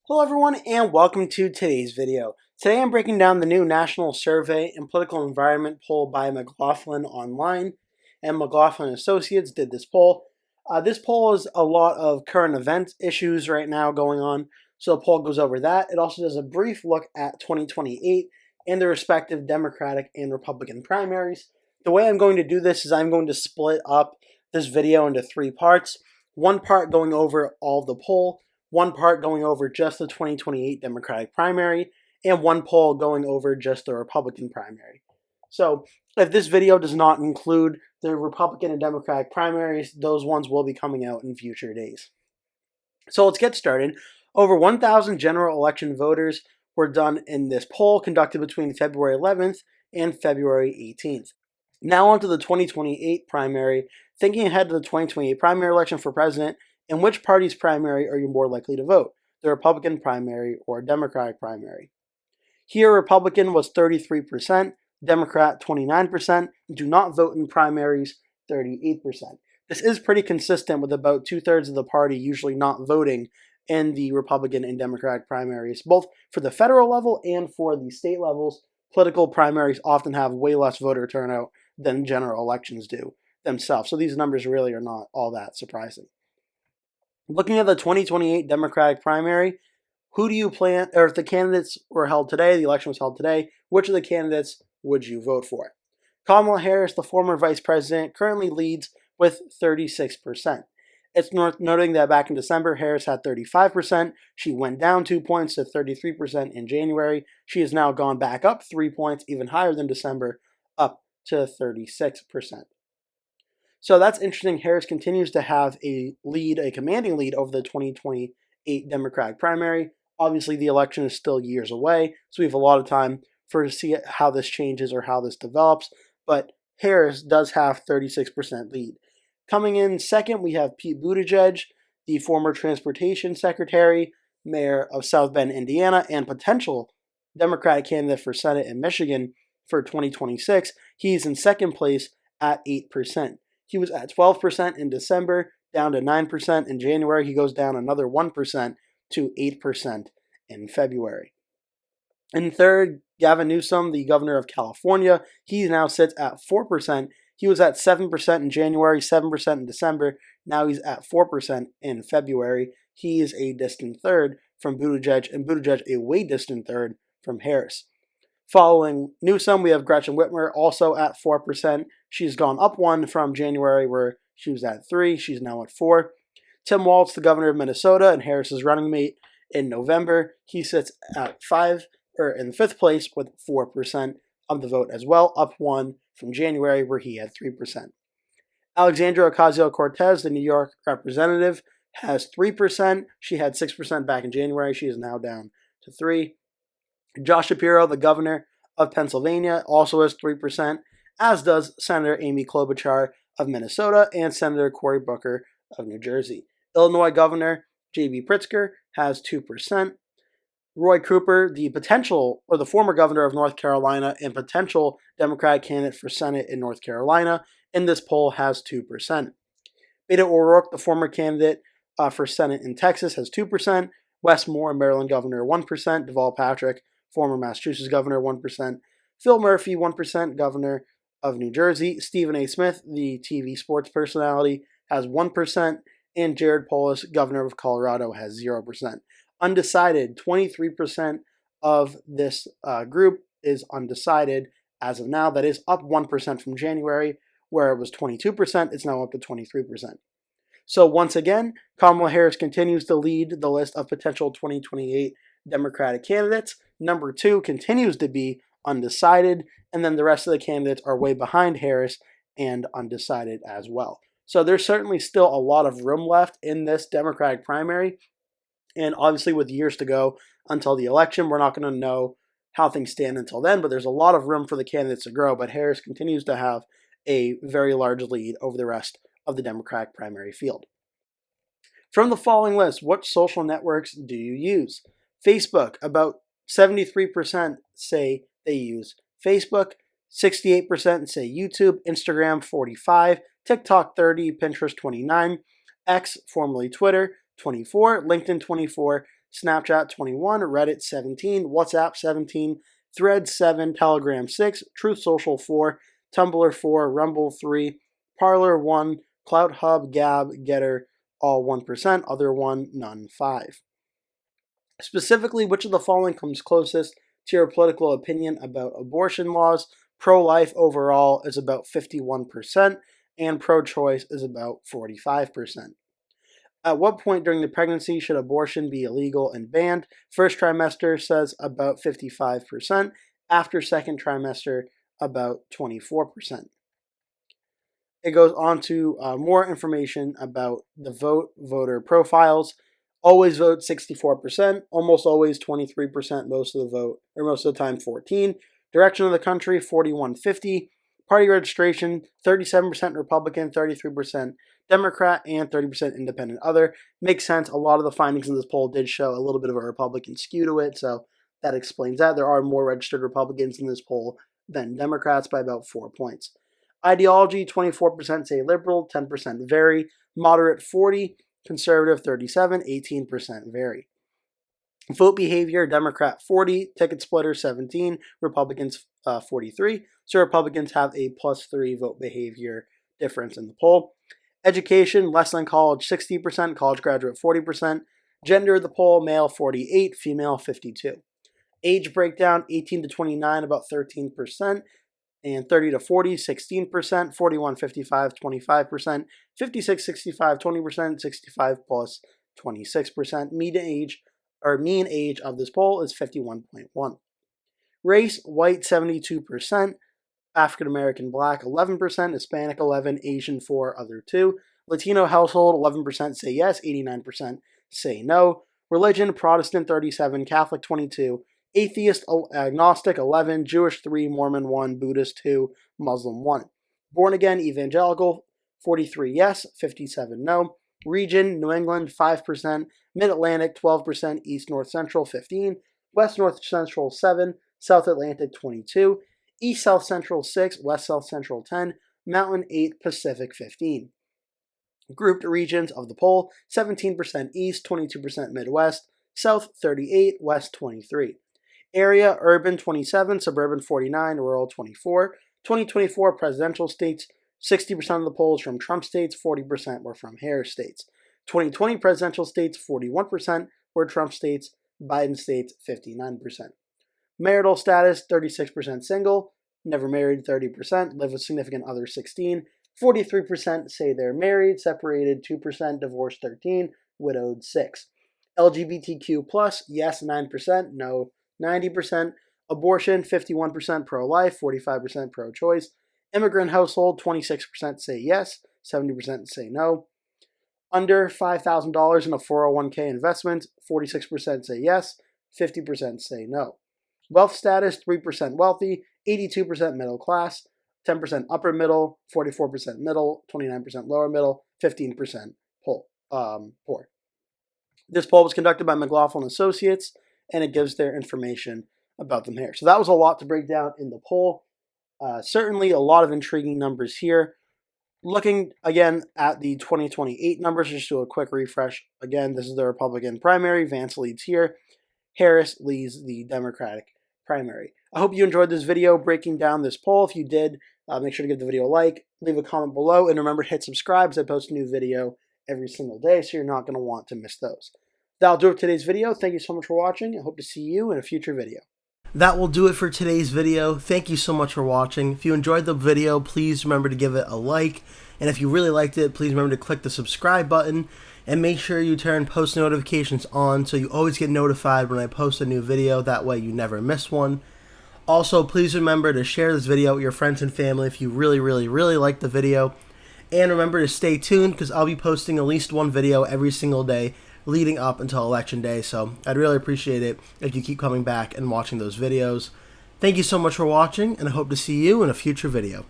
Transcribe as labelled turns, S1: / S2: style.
S1: Hello everyone and welcome to today's video. Today I'm breaking down the new National Survey and Political Environment poll by McLaughlin Online, and McLaughlin Associates did this poll. This poll is a lot of current event issues right now going on, so the poll goes over that. It also does a brief look at 2028 and the respective Democratic and Republican primaries. The way I'm going to do this is I'm going to split up this video into three parts. One part going over all of the poll, one part going over just the 2028 Democratic primary, and one poll going over just the Republican primary. So if this video does not include the Republican and Democratic primaries, those ones will be coming out in future days. So let's get started. Over 1,000 general election voters were done in this poll conducted between February 11th and February 18th. Now on to the 2028 primary. Thinking ahead to the 2028 primary election for president, in which party's primary are you more likely to vote? The Republican primary or Democratic primary? Here, Republican was 33%, Democrat 29%, do not vote in primaries 38%. This is pretty consistent with about 2/3 of the party usually not voting in the Republican and Democratic primaries, both for the federal level and for the state levels. Political primaries often have way less voter turnout than general elections do themselves, so these numbers really are not all that surprising. Looking at the 2028 Democratic primary, who do you plan, or if the candidates were held today, the election was held today, which of the candidates would you vote for? Kamala Harris, the former vice president, currently leads with 36%. It's worth noting that back in December, Harris had 35%. She went down 2 points to 33% in January. She has now gone back up 3 points, even higher than December, up to 36%. So that's interesting. Harris continues to have a lead, a commanding lead over the 2028 Democratic primary. Obviously, the election is still years away, so we have a lot of time to see how this changes or how this develops. But Harris does have 36% lead. Coming in second, we have Pete Buttigieg, the former transportation secretary, mayor of South Bend, Indiana, and potential Democratic candidate for Senate in Michigan for 2026. He's in second place at 8%. He was at 12% in December, down to 9% in January. He goes down another 1% to 8% in February. And third, Gavin Newsom, the governor of California, he now sits at 4%. He was at 7% in January, 7% in December. Now he's at 4% in February. He is a distant third from Buttigieg, and Buttigieg a way distant third from Harris. Following Newsom, we have Gretchen Whitmer, also at 4%. She's gone up 1 from January, where she was at 3. She's now at 4. Tim Walz, the governor of Minnesota and Harris's running mate in November, he sits at 5, or in 5th place with 4% of the vote as well, up 1 from January, where he had 3%. Alexandria Ocasio-Cortez, the New York representative, has 3%. She had 6% back in January. She is now down to 3. Josh Shapiro, the governor of Pennsylvania, also has 3%, as does Senator Amy Klobuchar of Minnesota and Senator Cory Booker of New Jersey. Illinois Governor J.B. Pritzker has 2%. Roy Cooper, the potential, or the former governor of North Carolina and potential Democratic candidate for Senate in North Carolina, in this poll has 2%. Beto O'Rourke, the former candidate for Senate in Texas, has 2%. Wes Moore, Maryland governor, 1%. Deval Patrick, former Massachusetts governor, 1%. Phil Murphy, 1%, governor of New Jersey. Stephen A. Smith, the TV sports personality, has 1%. And Jared Polis, governor of Colorado, has 0%. Undecided, 23% of this group is undecided as of now. That is up 1% from January, where it was 22%. It's now up to 23%. So once again, Kamala Harris continues to lead the list of potential 2028 Democratic candidates. Number 2 continues to be undecided, and then the rest of the candidates are way behind Harris and undecided as well. So there's certainly still a lot of room left in this Democratic primary, and obviously with years to go until the election, we're not going to know how things stand until then, but there's a lot of room for the candidates to grow, but Harris continues to have a very large lead over the rest of the Democratic primary field. From the following list, what social networks do you use? Facebook, about 73% say they use Facebook, 68% say YouTube, Instagram 45%, TikTok 30%, Pinterest 29%, X, formerly Twitter, 24%, LinkedIn 24%, Snapchat 21, Reddit 17, WhatsApp 17, Threads 7, Telegram 6, Truth Social 4, Tumblr 4, Rumble 3, Parler 1, Cloud Hub, Gab, Getter, all 1%, other 1, none 5. Specifically, which of the following comes closest to your political opinion about abortion laws? Pro-life overall is about 51%, and pro-choice is about 45%. At what point during the pregnancy should abortion be illegal and banned? First trimester says about 55%. After second trimester, about 24%. It goes on to more information about the voter profiles. Always vote 64%, almost always 23%, most of the vote, or most of the time 14%. Direction of the country, 4150. Party registration, 37% Republican, 33% Democrat, and 30% independent other. Makes sense. A lot of the findings in this poll did show a little bit of a Republican skew to it, so that explains that. There are more registered Republicans in this poll than Democrats by about 4 points. Ideology, 24% say liberal, 10% very, moderate 40%, conservative 37%, 18% vary. Vote behavior, Democrat 40%, ticket splitter 17%, Republicans 43%. So Republicans have a +3 vote behavior difference in the poll. Education, less than college 60%, college graduate 40%. Gender of the poll, male 48%, female 52%. Age breakdown, 18 to 29, about 13%. And 30 to 40, 16%, 41, 55, 25%, 56, 65, 20%, 65 plus, 26%. Mean age of this poll is 51.1. Race, white 72%, African American black 11%, Hispanic 11%, Asian 4%, other 2%. Latino household 11% say yes, 89% say no. Religion, Protestant 37%, Catholic 22%. Atheist, agnostic 11%, Jewish 3%, Mormon 1%, Buddhist 2%, Muslim 1%. Born again, evangelical 43% yes, 57% no. Region, New England 5%, Mid-Atlantic 12%, East North Central 15%, West North Central 7%, South Atlantic 22%, East South Central 6%, West South Central 10%, Mountain 8%, Pacific 15%. Grouped regions of the poll, 17% East, 22% Midwest, South 38%, West 23%. Area, urban 27%, suburban 49%, rural 24%. 2024 presidential states, 60% of the polls from Trump states, 40% were from Harris states. 2020 presidential states, 41% were Trump states, Biden states, 59%. Marital status, 36% single, never married 30%, live with significant other 16%, 43% say they're married, separated 2%, divorced 13%, widowed 6%. LGBTQ+, yes 9%, no 90%. Abortion, 51% pro-life, 45% pro-choice. Immigrant household, 26% say yes, 70% say no. Under $5,000 in a 401k investment, 46% say yes, 50% say no. Wealth status, 3% wealthy, 82% middle class, 10% upper middle, 44% middle, 29% lower middle, 15% poor. This poll was conducted by McLaughlin Associates, and it gives their information about them here. So that was a lot to break down in the poll. Certainly a lot of intriguing numbers here. Looking again at the 2028 numbers, just do a quick refresh. Again, this is the Republican primary. Vance leads here. Harris leads the Democratic primary. I hope you enjoyed this video breaking down this poll. If you did, make sure to give the video a like, leave a comment below, and remember to hit subscribe as I post a new video every single day, so you're not going to want to miss those. That'll do it for today's video. Thank you so much for watching. I hope to see you in a future video. That will do it for today's video. Thank you so much for watching. If you enjoyed the video, please remember to give it a like. And if you really liked it, please remember to click the subscribe button. And make sure you turn post notifications on so you always get notified when I post a new video. That way you never miss one. Also, please remember to share this video with your friends and family if you really like the video. And remember to stay tuned because I'll be posting at least one video every single day leading up until Election Day, so I'd really appreciate it if you keep coming back and watching those videos. Thank you so much for watching, and I hope to see you in a future video.